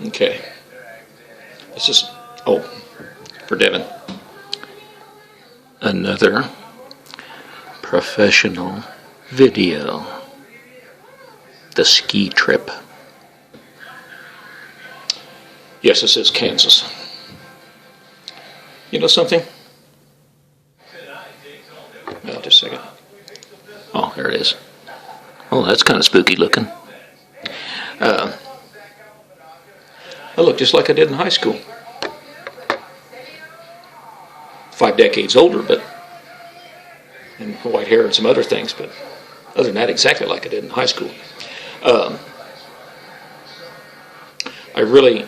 Okay. This is, oh, for Devin. Another professional video. The ski trip. Yes, this is Kansas. You know something? Oh, just a second. Oh, there it is. Oh, that's kind of spooky looking. I look just like I did in high school. 5 decades older, but and white hair and some other things, but other than that, exactly like I did in high school. I really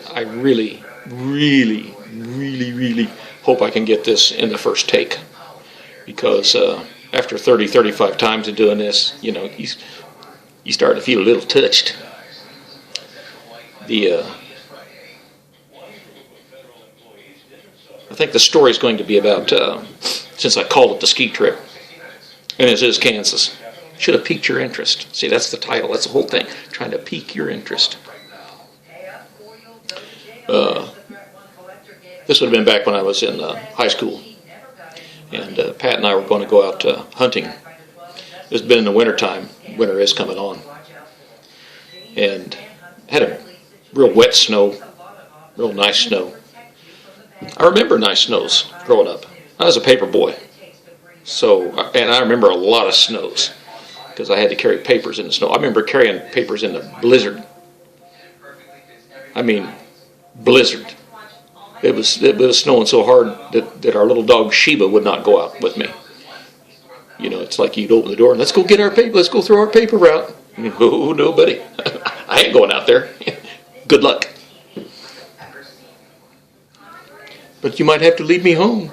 hope I can get this in the first take, because after 30, 35 times of doing this, you start to feel a little touched. I think the story is going to be about, since I called it the ski trip, and this is Kansas, should have piqued your interest. See, that's the title, that's the whole thing, trying to pique your interest. This would have been back when I was in high school, and Pat and I were going to go out hunting. It's been in the wintertime. Winter is coming on. And had a real wet snow, real nice snow. I remember nice snows growing up. I was a paper boy. And I remember a lot of snows because I had to carry papers in the snow. I remember carrying papers in the blizzard. I mean, blizzard. It was snowing so hard that our little dog Sheba would not go out with me. It's like you'd open the door and let's go get our paper. Let's go throw our paper out. Oh, no, buddy. I ain't going out there. Good luck. But you might have to lead me home.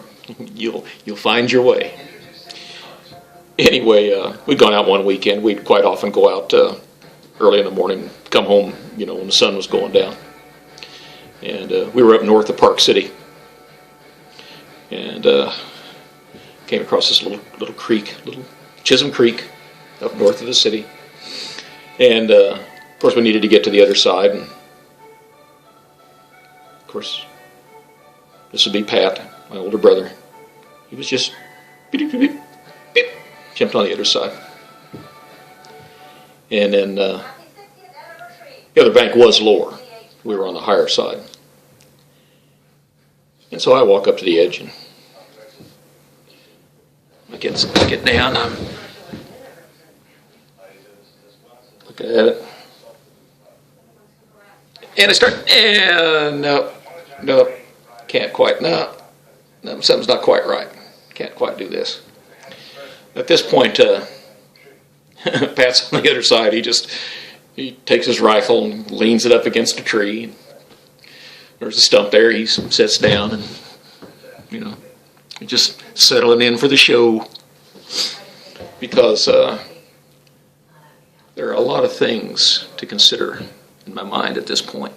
You'll find your way. Anyway, we'd gone out one weekend. We'd quite often go out early in the morning, come home, when the sun was going down. And we were up north of Park City. And came across this little creek, little Chisholm Creek, up north of the city. And, of course, we needed to get to the other side. And, of course, this would be Pat, my older brother. He was just beep, beep, beep, beep, jumped on the other side. And then the other bank was lower. We were on the higher side. And so I walk up to the edge and I get down. Look at it. And I start, and no, can't quite, no, something's not quite right. Can't quite do this. At this point, Pat's on the other side. He takes his rifle and leans it up against a tree. There's a stump there. He sits down and, just settling in for the show. Because there are a lot of things to consider in my mind at this point.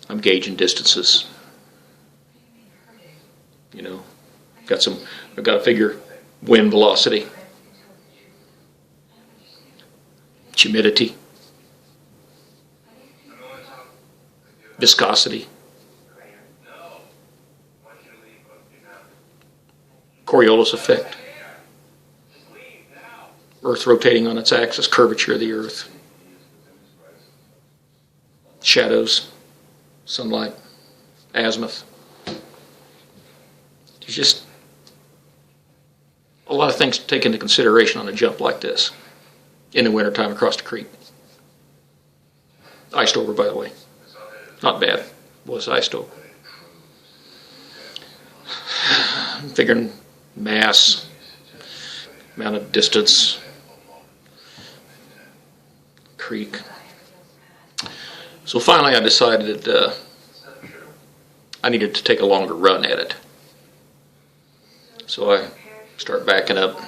I'm gauging distances. I've got to figure wind velocity, humidity, viscosity, Coriolis effect, Earth rotating on its axis, curvature of the Earth, shadows, sunlight, azimuth. There's just a lot of things to take into consideration on a jump like this in the wintertime across the creek. Iced over, by the way. Not bad. Was iced over. I'm figuring mass, amount of distance, creek. So finally I decided that I needed to take a longer run at it. So I start backing up.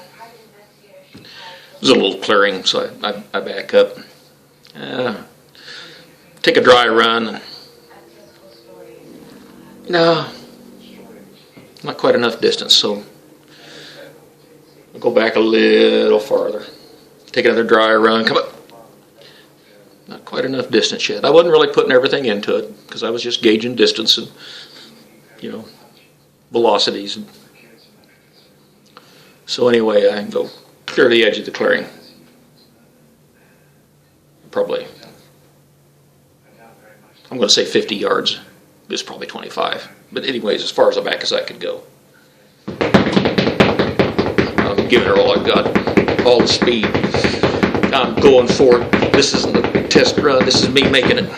There's a little clearing, so I back up. Take a dry run. No, not quite enough distance, so I'll go back a little farther. Take another dry run. Come up. Not quite enough distance yet. I wasn't really putting everything into it because I was just gauging distance and, velocities. So anyway, I go clear the edge of the clearing. Probably, I'm going to say 50 yards. It's probably 25. But anyways, as far as the back as I could go. I'm giving her all I've got, all the speed. I'm going for it. This isn't a test run. This is me making it.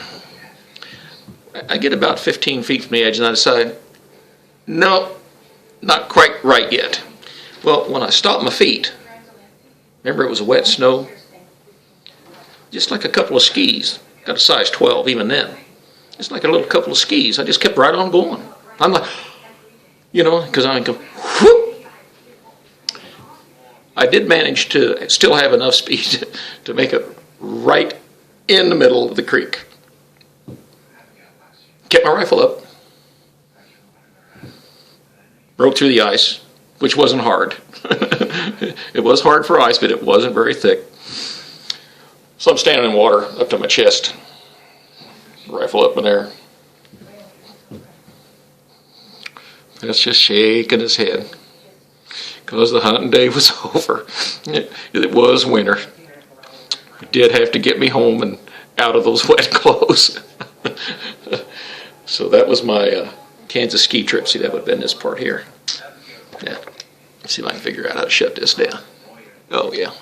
I get about 15 feet from the edge and I decide, no, not quite right yet. Well, when I stopped my feet, remember it was a wet snow, just like a couple of skis. Got a size 12 even then. Just like a little couple of skis. I just kept right on going. I'm like, because I go, whoop. I did manage to still have enough speed to make it right in the middle of the creek. Kept my rifle up. Broke through the ice, which wasn't hard. It was hard for ice, but it wasn't very thick. So I'm standing in water up to my chest. Rifle up in there. That's just shaking his head. Because the hunting day was over. It was winter. It did have to get me home and out of those wet clothes. So that was my Kansas ski trip. See, that would have been this part here. Yeah. Let's see if I can figure out how to shut this down. Oh, yeah.